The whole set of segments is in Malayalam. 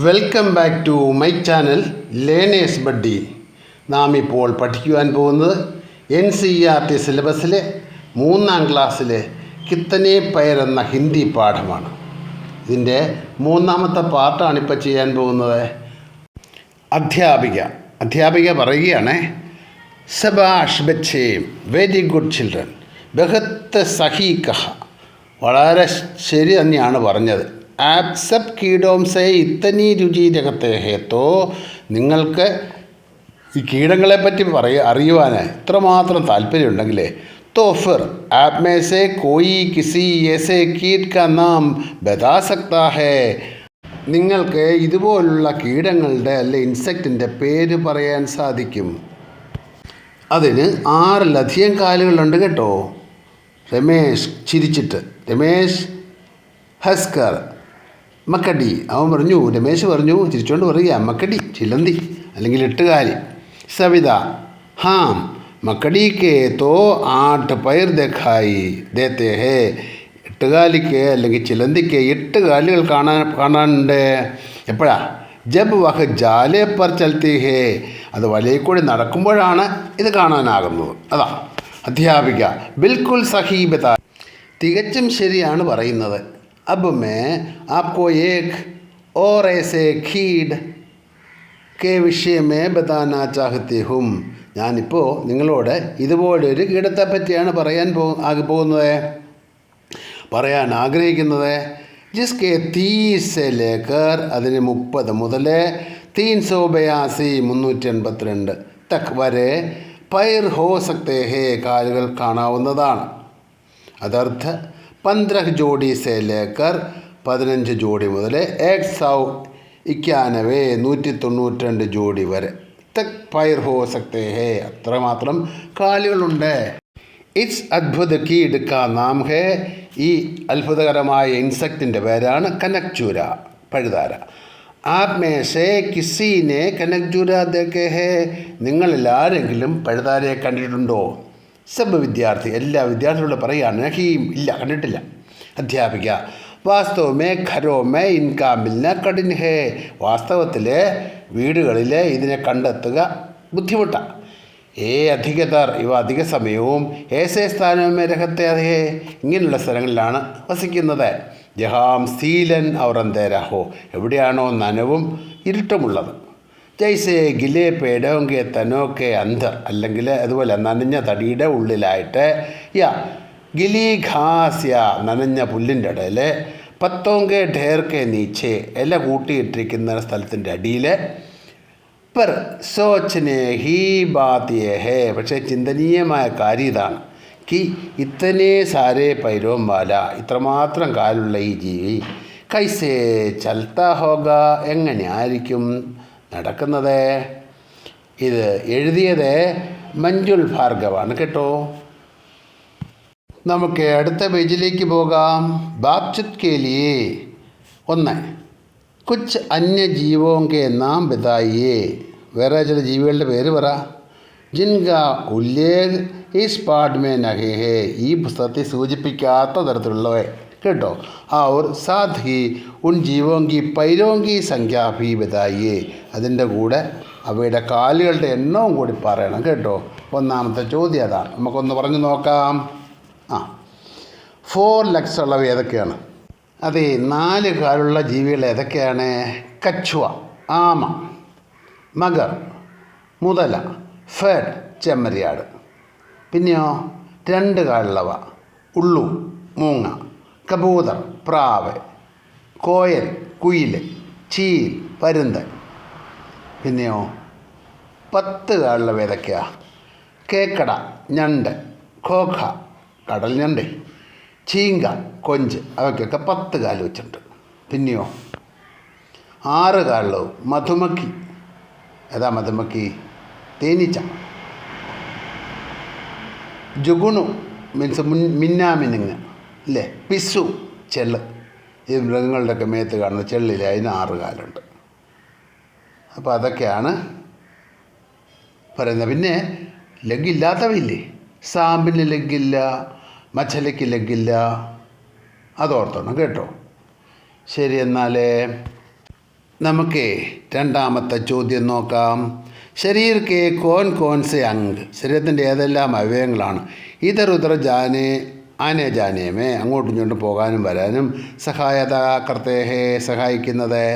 Welcome back to my channel learners buddy. നാം ഇപ്പോൾ പഠിക്കുവാൻ പോകുന്നത് NCERT സിലബസിലെ 3ാം ക്ലാസ്സിലെ കിത്തനെ പയർ എന്ന ഹിന്ദി പാഠമാണ്. ഇതിൻ്റെ 3ാമത്തെ പാർട്ടാണ് ഇപ്പോൾ ചെയ്യാൻ പോകുന്നത്. അധ്യാപിക പറയുകയാണ്, സബാഷ് ബച്ചേ, വെരി ഗുഡ് ചിൽഡ്രൻ, ബഹത്ത് സഹി കഹ. വളരെ ശരി തന്നെയാണ് പറഞ്ഞത്. ആപ് സബ് കീടോം സേ ഇത്തനി രുചി രഹത്തെ ഹേ. തോ നിങ്ങൾക്ക് ഈ കീടങ്ങളെപ്പറ്റി അറിയുവാൻ ഇത്രമാത്രം താല്പര്യമുണ്ടെങ്കിലേ तो फिर आप में से कोई किसी ऐसे कीट का नाम बता सकता है. നിങ്ങൾക്ക് ഇതുപോലുള്ള കീടങ്ങളുടെ അല്ലെ ഇൻസെക്റ്റിൻ്റെ പേര് പറയാൻ സാധിക്കും. അതിന് 6ലധികം കാലുകളുണ്ട് കേട്ടോ. രമേശ് ചിരിച്ചിട്ട്, രമേശ് ഹസ്കർ മക്കടി. രമേശ് പറഞ്ഞു ചിരിച്ചുകൊണ്ട് പറയുക, മക്കടി ചിലന്തി അല്ലെങ്കിൽ എട്ടുകാലി. സവിത, ഹാം മക്കടി കെ തോ 8 പയർ ദേഖായി ദേത്തെ ഹേ. എട്ടുകാലിക്ക് അല്ലെങ്കിൽ ചിലന്തിക്ക് 8 കാലുകൾ കാണാനുണ്ട്. എപ്പോഴാ? ജബ് വഹ് ജാലേ പർ ചൽത്തി ഹേ. അത് വലയിൽ കൂടി നടക്കുമ്പോഴാണ് ഇത് കാണാനാകുന്നത്. അതാ അധ്യാപിക ബിൽക്കുൽ സഹി ബതാ. തികച്ചും ശരിയാണ് പറയുന്നത്. अब मैं आपको एक और ऐसे कीट के विषय में बताना चाहती हूँ. ഞാനിപ്പോൾ നിങ്ങളോട് ഇതുപോലൊരു കീടത്തെ പറ്റിയാണ് പറയാൻ ആഗ്രഹിക്കുന്നത്. ജിസ്കെ 30 से लेकर അതിന് 30 മുതൽ 382 382 തക് വരെ പൈർ ഹോ സക്തേ ഹേ, കാലുകൾ കാണാവുന്നതാണ്. അതർത്ഥ 15 ജോഡി സേ ലേക്കർ 15 ജോഡി മുതൽ 191 192 ജോഡി വരെ തക് പൈർ ഹോ സക്തേ ഹേ, അത്രമാത്രം കാലുകളുണ്ട്. ഇറ്റ്സ് അദ്ഭുത കീട് കാ നാം ഹേ. ഈ അത്ഭുതകരമായ ഇൻസെക്റ്റിൻ്റെ പേരാണ് കനക്ചൂര, പഴുതാര. ആപ് മേ സേ കിസിനെ കനക്ചൂര ദേഖേ ഹേ. നിങ്ങളിൽ ആരെങ്കിലും പഴുതാരയെ കണ്ടിട്ടുണ്ടോ? സബ് വിദ്യാർത്ഥി, എല്ലാ വിദ്യാർത്ഥികളോട് പറയുകയാണ്, നഹീം ഇല്ല, കണ്ടിട്ടില്ല. അധ്യാപിക വാസ്തവ മേ ഘരോ മേ ഇൻകാ മിൽന കഠിൻ ഹേ. വാസ്തവത്തിൽ വീടുകളിൽ ഇതിനെ കണ്ടെത്തുക ബുദ്ധിമുട്ടാണ്. അധികതർ, ഇവ അധിക സമയവും ഏസേ സ്ഥാനവും രഹത്തെ ഹേ, ഇങ്ങനെയുള്ള സ്ഥലങ്ങളിലാണ് വസിക്കുന്നത്. ജഹാം സീലൻ ഔർ അന്തേരഹോ, എവിടെയാണോ നനവും ഇരുട്ടുമുള്ളത്. ജൈസേ ഗിലേ പേടോങ്കെ തനോക്കെ അന്തർ, അല്ലെങ്കിൽ അതുപോലെ നനഞ്ഞ തടിയുടെ ഉള്ളിലായിട്ട്. ഗിലി ഘാസ്യ, നനഞ്ഞ പുല്ലിൻ്റെ ഇടയിൽ. പത്തോങ്കെ ഢേർക്കെ നീച്ചെ, ഇല കൂട്ടിയിട്ടിരിക്കുന്ന സ്ഥലത്തിൻ്റെ അടിയിൽ. പർ സോച്ചനെ ഹീ ബാത്തിയെ ഹേ, പക്ഷേ ചിന്തനീയമായ കാര്യം ഇതാണ്. കി ഇത്തനെ സാരേ പൈരോം വാല, ഇത്രമാത്രം കാലുള്ള ഈ ജീവി കൈസേ ചൽത്താ ഹോഗ, എങ്ങനെ ആയിരിക്കും നടക്കുന്നത്? ഇത് എഴുതിയത് മഞ്ജുൾ ഭാർഗവാണ് കേട്ടോ. നമുക്ക് അടുത്ത പേജിലേക്ക് പോകാം. ബാത്ചിത് കെ ലിയേ 1 കുച്ച് അന്യജീവോങ്കെ നാം ബതായിയേ. വേറെ ചില ജീവികളുടെ പേര് പറ. ജിൻക ഉല്ലേഖ് ഈസ് പാഠ് മേ നഹേ ഹേ, ഈ പുസ്തകത്തിൽ സൂചിപ്പിക്കാത്ത തരത്തിലുള്ളവ കേട്ടോ. और साथ ही उन जीवों की पैरों की संख्या भी बताइए. അതിൻ്റെ കൂടെ അവയുടെ കാലുകളുടെ എണ്ണവും കൂടി പറയണം കേട്ടോ. 1ാമത്തെ ചോദ്യം അതാണ്. നമുക്കൊന്ന് പറഞ്ഞു നോക്കാം. 4 legs ഉള്ളവ ഏതൊക്കെയാണ്? അതെ, 4 കാലുള്ള ജീവികൾ ഏതൊക്കെയാണ്? കച്ഛുവ, ആമ, മഗർ, മുതല, ഫേഡ്, ചെമ്മരിയാട്. പിന്നെയോ 2 കാലുള്ളവ, ഉള്ളു, മൂങ്ങ, കബൂതർ, പ്രാവ്, കോയൽ, കുയിൽ, ചീൽ, പരുന്ത്. പിന്നെയോ 10 കാലുള്ളവ ഏതൊക്കെയാണ്? കേക്കട, ഞണ്ട്, ഖോഖ, കടൽ ഞണ്ട്, ചീങ്ക, കൊഞ്ച്, അവയ്ക്കൊക്കെ 10 കാല് വെച്ചിട്ടുണ്ട്. പിന്നെയോ 6 കാലുള്ളൂ, മധുമക്കി. ഏതാ മധുമക്കി? തേനീച്ച. ജുഗുണു മീൻസ് മിന്നാമിനുങ്ങ് അല്ലേ. പിസു, ചെള്ള്. ഈ മൃഗങ്ങളുടെയൊക്കെ മേത്ത് കാണുന്ന ചെള്ളില്ലേ, അതിന് 6 കാലുണ്ട്. അപ്പോൾ അതൊക്കെയാണ് പറയുന്നത്. പിന്നെ ലെഗില്ലാത്തവയില്ലേ, സാമ്പിന് ലെഗില്ല, മച്ചലയ്ക്ക് ലെഗില്ല, അതോർത്തോണം കേട്ടോ. ശരി, എന്നാൽ നമുക്ക് രണ്ടാമത്തെ ചോദ്യം നോക്കാം. ശരീർ കെ കോൻ കോൻ സെ അംഗ്, ശരീരത്തിൻ്റെ ഏതെല്ലാം അവയവങ്ങളാണ് ഇതർ ഉദർ ജാനെ ആനെ ജാനേമേ, അങ്ങോട്ടും ഇങ്ങോട്ടും പോകാനും വരാനും സഹായത കർത്തേ ഹേ, സഹായിക്കുന്നത്?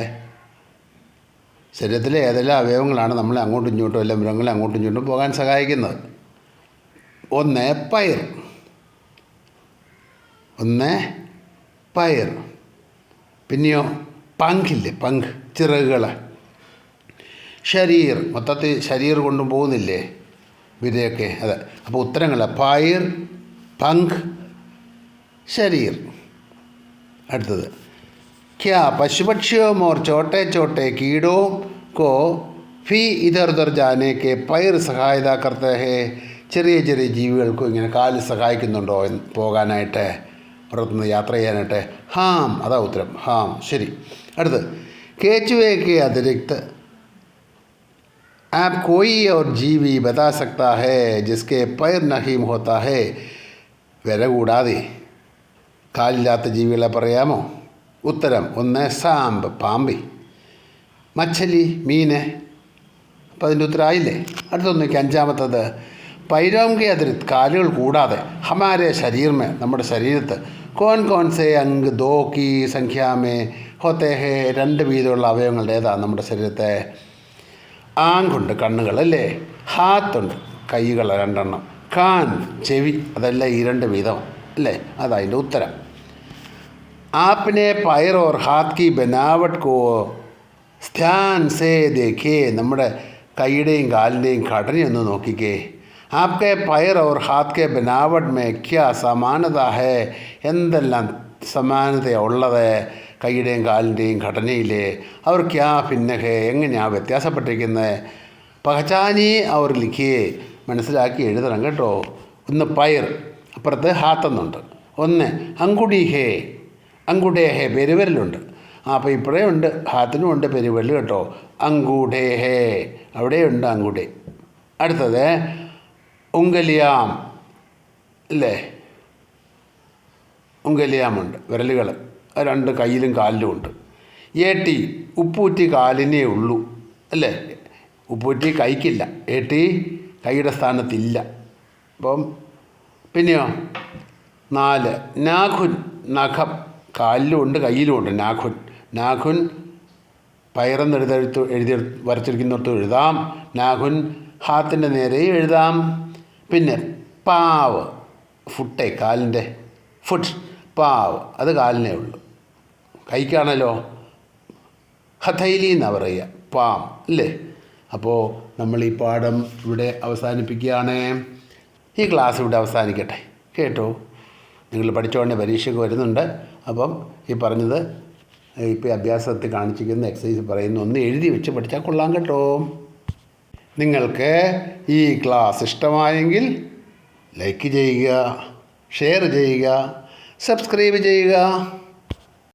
ശരീരത്തിലെ ഏതെല്ലാം അവയവങ്ങളാണ് നമ്മളെ അങ്ങോട്ടും ഇങ്ങോട്ടും അല്ല മൃഗങ്ങളെ അങ്ങോട്ടും ഇങ്ങോട്ടും പോകാൻ സഹായിക്കുന്നത്? ഒന്ന് പയർ, പിന്നെയോ പങ്കില്ലേ, പങ്ക്, ചിറകുകൾ. ശരീർ, മൊത്തത്തിൽ ശരീർ കൊണ്ടും പോകുന്നില്ലേ വിരയൊക്കെ, അതെ. അപ്പോൾ ഉത്തരങ്ങൾ പയർ, പങ്ക്, ശരീർ. അടുത്തത് ക്യാ പശുപക്ഷിയോ മോർ ചോട്ടെ ചോട്ടെ കീടോ കോ ഫി ഇധർ ഉധർ ജാനെ കെ പയർ സഹായത കർത്തേ ഹേ, ചെറിയ ചെറിയ ജീവികൾക്കും ഇങ്ങനെ കാല് സഹായിക്കുന്നുണ്ടോ പോകാനായിട്ട്, പുറത്തുനിന്ന് യാത്ര ചെയ്യാനായിട്ട്? ഹാം, അതാ ഉത്തരം, ഹാം, ശരി. അടുത്ത് കേച്ചുവേക്ക് അതിരിക്ത് आप कोई और जीवी बता सकता है जिसके पैर नहीं होता है, വിര കൂടാതെ കാലില്ലാത്ത ജീവികളെ പറയാമോ? ഉത്തരം ഒന്ന് സാമ്പ്, പാമ്പി. മച്ചലി, മീന്. അപ്പം അതിൻ്റെ ഉത്തരമായില്ലേ? അടുത്തൊന്നിക്ക് അഞ്ചാമത്തത് പൈരോംകെ അതിരിത്ത്, കാലുകൾ കൂടാതെ ഹമാരെ ശരീരമേ, നമ്മുടെ ശരീരത്ത് കോൻ കോൻ സേ അംഗ് ദോ കി സംഖ്യാമേ ഹോത്തേ ഹേ, രണ്ട് വീതമുള്ള അവയവങ്ങളുടെ ഏതാണ് നമ്മുടെ ശരീരത്തെ? ആങ്കുണ്ട്, കണ്ണുകൾ അല്ലേ. ഹാത്തുണ്ട്, കൈകൾ രണ്ടെണ്ണം. കാൻ, ചെവി, അതെല്ലാം ഈ രണ്ട് വീതം അല്ലേ, അതതിൻ്റെ ഉത്തരം. ആപ്നെ പയർ ഓർ ഹാത്ത് കി ബനാവട്ട് കോ ധ്യാൻ സേ ദേഖേ, നമ്മുടെ കൈയുടെയും കാലിൻ്റെയും ഘടനയൊന്ന് നോക്കിക്കേ. ആപ്കെ പയർ ഓർ ഹാത്ത് കെ ബനാവട്ട് മേ ക്യാ സമാനത ഹേ, എന്തെല്ലാം സമാനതയുള്ളത് കൈയുടെയും കാലിൻ്റെയും ഘടനയിലെ? അവർ ക്യാ ഭിന്ന ഹേ, എങ്ങനെയാണ് വ്യത്യാസപ്പെട്ടിരിക്കുന്നത്? പഹചാനി അവർ ലിഖിയെ, മനസ്സിലാക്കി എഴുതണം കേട്ടോ. ഒന്ന് പയർ, അപ്പുറത്ത് ഹാത്തെന്നുണ്ട്. ഒന്ന് അങ്കുടി ഹേ, അങ്കുടേ ഹേ, പെരുവിരലുണ്ട്. അപ്പോൾ ഇപ്പോഴേ ഉണ്ട്, ഹാത്തിനും ഉണ്ട് പെരുവിരൽ കേട്ടോ. അങ്കുടേ ഹേ, അവിടെയുണ്ട് അങ്കുടേ. അടുത്തത് ഉങ്കലിയാം അല്ലേ, ഉങ്കലിയാമുണ്ട്, വിരലുകൾ രണ്ട് കയ്യിലും കാലിലും ഉണ്ട്. ഏട്ടി, ഉപ്പൂറ്റി കാലിനേ ഉള്ളൂ അല്ലേ, ഉപ്പൂറ്റി കൈക്കില്ല, ഏട്ടി കൈയുടെ സ്ഥാനത്തില്ല. അപ്പം പിന്നെയോ 4 നാഖുൻ, നഖം, കാലിലും ഉണ്ട് കയ്യിലും ഉണ്ട്. നാഖുൻ, നാഖുൻ പയറെന്ന് എഴുതി വരച്ചിരിക്കുന്നിടത്ത് എഴുതാം. നാഖുൻ ഹാത്തിൻ്റെ നേരെയും എഴുതാം. പിന്നെ പാവ്, ഫുട്ടെ, കാലിൻ്റെ ഫുട്ട്, പാവ്, അത് കാലിനേ ഉള്ളൂ, കൈക്കാണല്ലോ ഹഥൈലി എന്നാണ് പറയുക, പാം അല്ലേ. അപ്പോൾ നമ്മൾ ഈ പാഠം ഇവിടെ അവസാനിപ്പിക്കുകയാണ്. ഈ ക്ലാസ് ഇവിടെ അവസാനിക്കട്ടെ കേട്ടോ. നിങ്ങൾ പഠിച്ചോണ്ടേ പരീക്ഷയ്ക്ക് വരുന്നുണ്ട്. അപ്പം ഈ പറഞ്ഞത് ഇപ്പോൾ അഭ്യാസത്തിൽ കാണിച്ചിരിക്കുന്ന എക്സസൈസ് പറയുന്ന ഒന്ന് എഴുതി വെച്ച് പഠിച്ചാൽ കൊള്ളാം കേട്ടോ. നിങ്ങൾക്ക് ഈ ക്ലാസ് ഇഷ്ടമായെങ്കിൽ ലൈക്ക് ചെയ്യുക, ഷെയർ ചെയ്യുക, സബ്സ്ക്രൈബ് ചെയ്യുക.